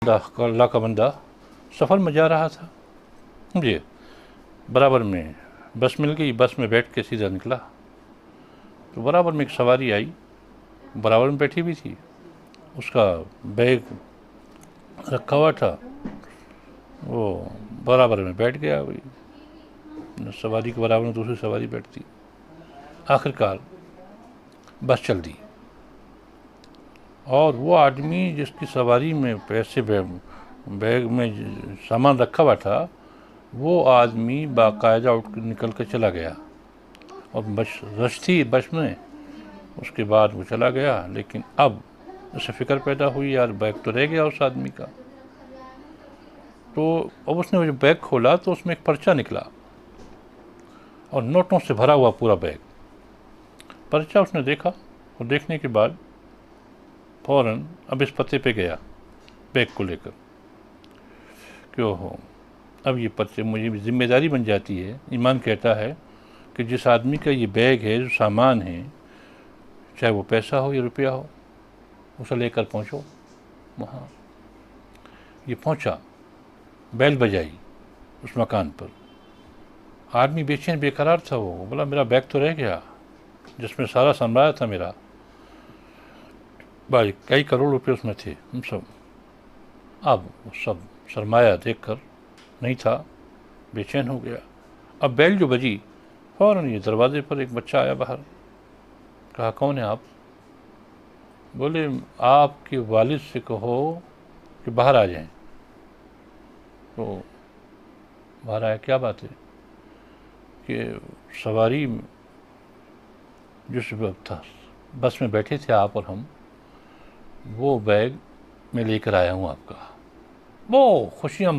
अल्लाह का बंदा सफ़र में जा रहा था जी। बराबर में बस मिल गई, बस में बैठ के सीधा निकला तो बराबर में एक सवारी आई, बराबर में बैठी भी थी, उसका बैग रखा हुआ था, वो बराबर में बैठ गया। वही सवारी के बराबर में दूसरी सवारी बैठती। आखिरकार बस चल दी और वो आदमी जिसकी सवारी में पैसे बैग में सामान रखा हुआ था, वो आदमी बाकायदा उठ निकल कर चला गया और बस रश थी बस में। उसके बाद वो चला गया, लेकिन अब उसे फ़िक्र पैदा हुई, यार बैग तो रह गया उस आदमी का। तो अब उसने जो बैग खोला तो उसमें एक पर्चा निकला और नोटों से भरा हुआ पूरा बैग। पर्चा उसने देखा और देखने के बाद फ़ौरन अब इस पते पे गया बैग को लेकर, क्यों हो अब ये पर्चे मुझे जिम्मेदारी बन जाती है। ईमान कहता है कि जिस आदमी का ये बैग है, जो सामान है, चाहे वो पैसा हो या रुपया हो, उसे लेकर पहुँचो वहाँ। ये पहुँचा, बैल बजाई उस मकान पर। आदमी बेचैन बेकरार था। वो बोला मेरा बैग तो रह गया जिसमें सारा सरमाया था मेरा, भाई कई करोड़ रुपए उसमें थे हम सब। अब सब सरमाया देखकर नहीं था, बेचैन हो गया। अब बैल जो बजी, फ़ौरन ये दरवाजे पर एक बच्चा आया बाहर। कहा कौन है आप? बोले आपके वालिद से कहो कि बाहर आ जाएं। तो बाहर आया, क्या बात है? कि सवारी जिस था बस में बैठे थे आप और हम, वो बैग मैं लेकर आया हूँ आपका। वो खुशियाँ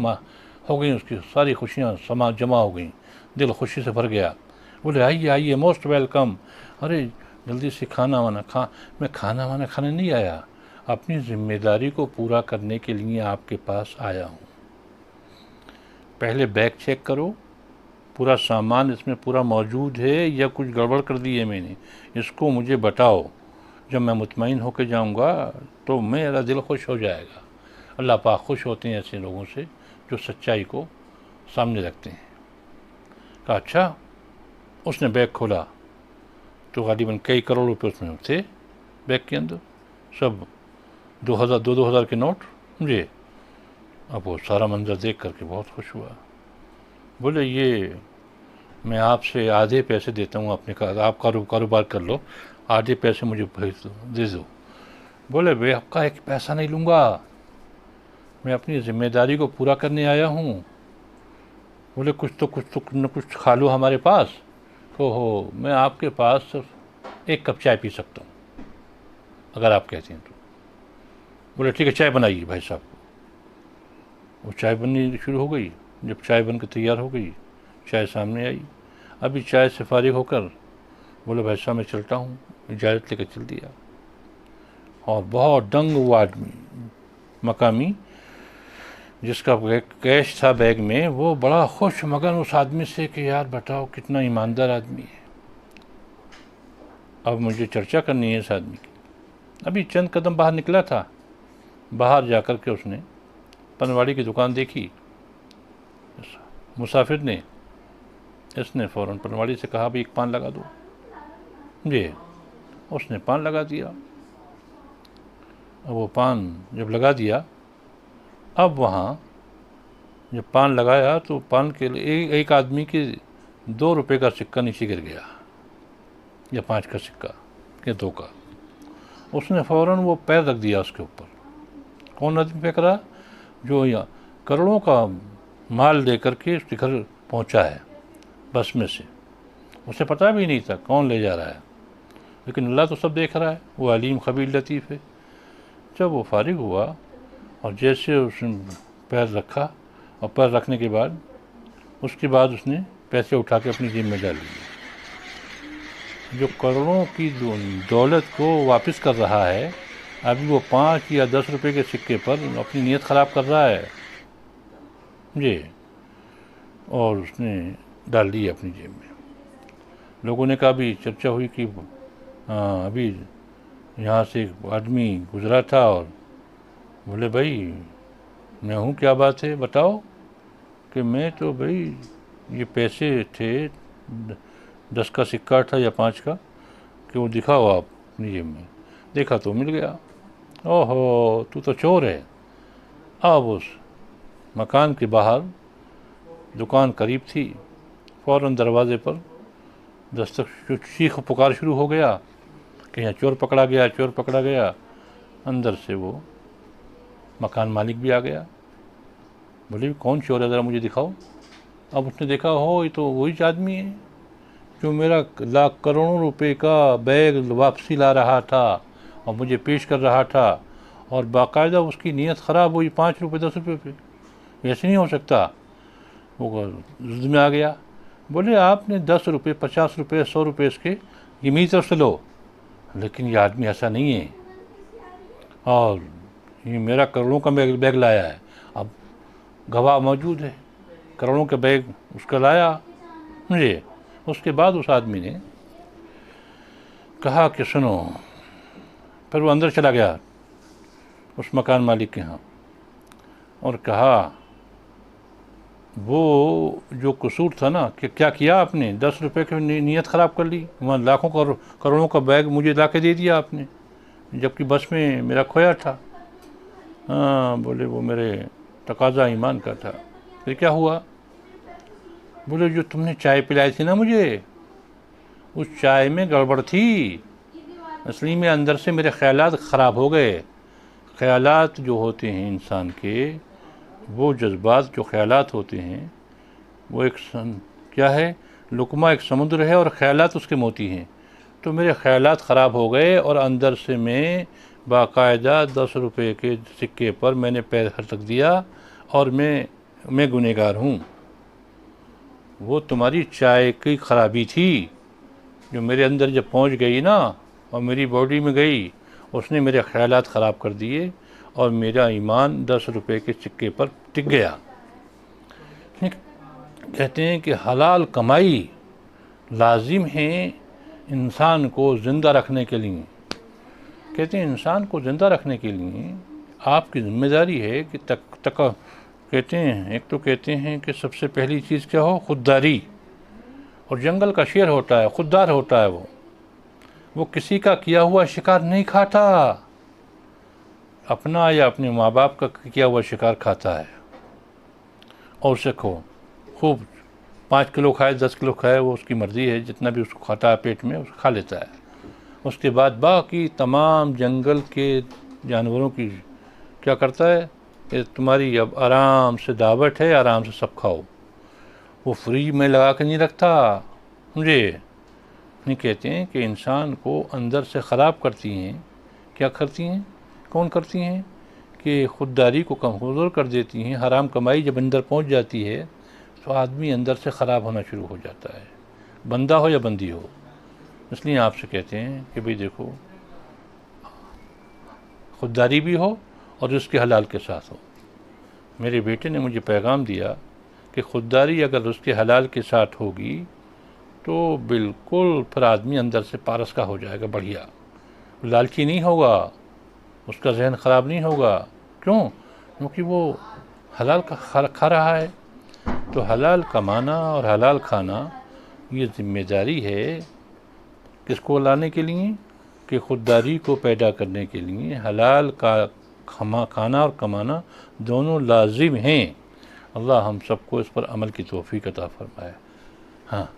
हो गई, उसकी सारी खुशियाँ जमा हो गई, दिल खुशी से भर गया। बोले आइए आइए, मोस्ट वेलकम। अरे जल्दी से खाना वाना मैं खाना वाना खाने नहीं आया, अपनी जिम्मेदारी को पूरा करने के लिए आपके पास आया हूँ। पहले बैग चेक करो, पूरा सामान इसमें पूरा मौजूद है या कुछ गड़बड़ कर दी है मैंने, इसको मुझे बताओ। जब मैं मुतमईन होकर जाऊंगा तो मेरा दिल खुश हो जाएगा। अल्लाह पाक खुश होते हैं ऐसे लोगों से जो सच्चाई को सामने रखते हैं। कहा अच्छा। उसने बैग खोला तो गालिबन कई करोड़ रुपए उसमें थे बैग के अंदर, सब 2,000 के नोट जी। अब वो सारा मंजर देख करके बहुत खुश हुआ। बोले ये मैं आपसे आधे पैसे देता हूँ, अपने आप कारोबार कर लो, आधे पैसे मुझे भेज दो, दे दो। बोले वे आपका एक पैसा नहीं लूँगा, मैं अपनी जिम्मेदारी को पूरा करने आया हूँ। बोले कुछ न कुछ खा लो हमारे पास। तो हो मैं आपके पास सिर्फ एक कप चाय पी सकता हूँ अगर आप कहते हैं तो। बोले ठीक है चाय बनाइए भाई साहब को। वो चाय बननी शुरू हो गई। जब चाय बनकर तैयार हो गई, चाय सामने आई। अभी चाय से फारिग होकर बोले भाई साहब मैं चलता हूँ, इजाज़त लेकर चल दिया। और बहुत दंग हुआ आदमी, मकामी जिसका कैश था बैग में, वो बड़ा खुश मगन उस आदमी से कि यार बताओ कितना ईमानदार आदमी है। अब मुझे चर्चा करनी है इस आदमी की। अभी चंद कदम बाहर निकला था, बाहर जाकर के उसने पनवाड़ी की दुकान देखी मुसाफिर ने। इसने फ़ौरन पनवाड़ी से कहा भाई एक पान लगा दो जी। उसने पान लगा दिया। अब वो पान जब लगा दिया, अब वहाँ जब पान लगाया तो पान के लिए एक आदमी के 2 रुपये का सिक्का नीचे गिर गया, या 5 का सिक्का या 2 का। उसने फ़ौरन वो पैर रख दिया उसके ऊपर। कौन आदमी फेंक रहा? जो यहाँ करोड़ों का माल दे करके उसके घर पहुँचा है बस में से, उसे पता भी नहीं था कौन ले जा रहा है, लेकिन अल्लाह तो सब देख रहा है, वो अलीम खबीर लतीफ़ है। जब वो फारिग हुआ और जैसे उसने पैर रखा, और पैर रखने के बाद उसके बाद उसने पैसे उठा के अपनी जेब में डाल लिए। जो करोड़ों की दौलत को वापस कर रहा है, अभी वो 5 या 10 रुपए के सिक्के पर अपनी नीयत ख़राब कर रहा है जी। और उसने डाल दी अपनी जेब में। लोगों ने कहा, भी चर्चा हुई कि अभी यहाँ से एक आदमी गुजरा था और बोले भाई मैं हूँ, क्या बात है बताओ। कि मैं तो भाई ये पैसे थे 10 का सिक्का था या 5 का, कि वो दिखाओ आप अपनी जेब में। देखा तो मिल गया। ओहो तू तो चोर है। अब उस मकान के बाहर दुकान करीब थी, फ़ौरन दरवाजे पर दस्तक, चीख पुकार शुरू हो गया कि यहाँ चोर पकड़ा गया, चोर पकड़ा गया। अंदर से वो मकान मालिक भी आ गया। बोले कौन चोर है, ज़रा मुझे दिखाओ। अब उसने देखा, हो ये तो वही आदमी है जो मेरा लाख करोड़ों रुपए का बैग वापसी ला रहा था और मुझे पेश कर रहा था, और बाकायदा उसकी नीयत ख़राब हुई 5 रुपये 10 रुपये पे। ऐसे नहीं हो सकता। वो जिद में आ गया। बोले आपने 10 रुपये 50 रुपये 100 रुपये इसके ये मेरी तरफ से लो, लेकिन ये आदमी ऐसा नहीं है, और ये मेरा करोड़ों का बैग लाया है। अब गवाह मौजूद है, करोड़ों का बैग उसका लाया मुझे। उसके बाद उस आदमी ने कहा कि सुनो, फिर वो अंदर चला गया उस मकान मालिक के यहाँ और कहा वो जो कसूर था ना, कि क्या किया आपने, 10 रुपये की नीयत ख़राब कर ली, वहाँ लाखों करोड़ों का बैग मुझे ला के दे दिया आपने, जबकि बस में मेरा खोया था। हाँ बोले वो मेरे तकाजा ईमान का था। फिर क्या हुआ। बोले जो तुमने चाय पिलाई थी ना मुझे, उस चाय में गड़बड़ थी। असली में अंदर से मेरे ख्यालात ख़राब हो गए। ख्यालात जो होते हैं इंसान के, वो जज्बात जो ख्यालात होते हैं, वो एक क्या है, लुकमा एक समुद्र है और ख्यालात उसके मोती हैं। तो मेरे ख्यालात ख़राब हो गए और अंदर से मैं बाकायदा 10 रुपये के सिक्के पर मैंने पैर हटक दिया, और मैं गुनहगार हूँ। वो तुम्हारी चाय की ख़राबी थी जो मेरे अंदर जब पहुँच गई ना और मेरी बॉडी में गई, उसने मेरे ख्यालात ख़राब कर दिए और मेरा ईमान 10 रुपये के सिक्के पर टिक गया। कहते हैं कि हलाल कमाई लाजिम है इंसान को ज़िंदा रखने के लिए। कहते हैं इंसान को ज़िंदा रखने के लिए आपकी ज़िम्मेदारी है कि कहते हैं, एक तो कहते हैं कि सबसे पहली चीज़ क्या हो, खुददारी। और जंगल का शेर होता है, खुददार होता है। वो किसी का किया हुआ शिकार नहीं खाता, अपना या अपने माँ बाप का किया हुआ शिकार खाता है। और उसे खूब 5 किलो खाए 10 किलो खाए, वो उसकी मर्ज़ी है, जितना भी उसको खाता है पेट में उसको खा लेता है। उसके बाद बाकी तमाम जंगल के जानवरों की क्या करता है कि तुम्हारी अब आराम से दावत है, आराम से सब खाओ। वो फ्रिज में लगा के नहीं रखता मुझे। नहीं, कहते हैं कि इंसान को अंदर से ख़राब करती हैं। क्या करती हैं, कौन करती हैं, कि खुददारी को कमज़ोर कर देती हैं। हराम कमाई जब अंदर पहुंच जाती है तो आदमी अंदर से ख़राब होना शुरू हो जाता है, बंदा हो या बंदी हो। इसलिए आपसे कहते हैं कि भाई देखो, खुददारी भी हो और उसके हलाल के साथ हो। मेरे बेटे ने मुझे पैगाम दिया कि खुददारी अगर उसके हलाल के साथ होगी तो बिल्कुल फिर आदमी अंदर से पारस का हो जाएगा, बढ़िया, लालची नहीं होगा, उसका जहन ख़राब नहीं होगा। क्यों, क्योंकि वो हलाल का खा रहा है। तो हलाल कमाना और हलाल खाना ये ज़िम्मेदारी है किसको लाने के लिए, कि खुददारी को पैदा करने के लिए। हलाल का खाना और कमाना दोनों लाजिम हैं। अल्लाह हम सबको इस पर अमल की तौफीक अता फरमाए। हाँ।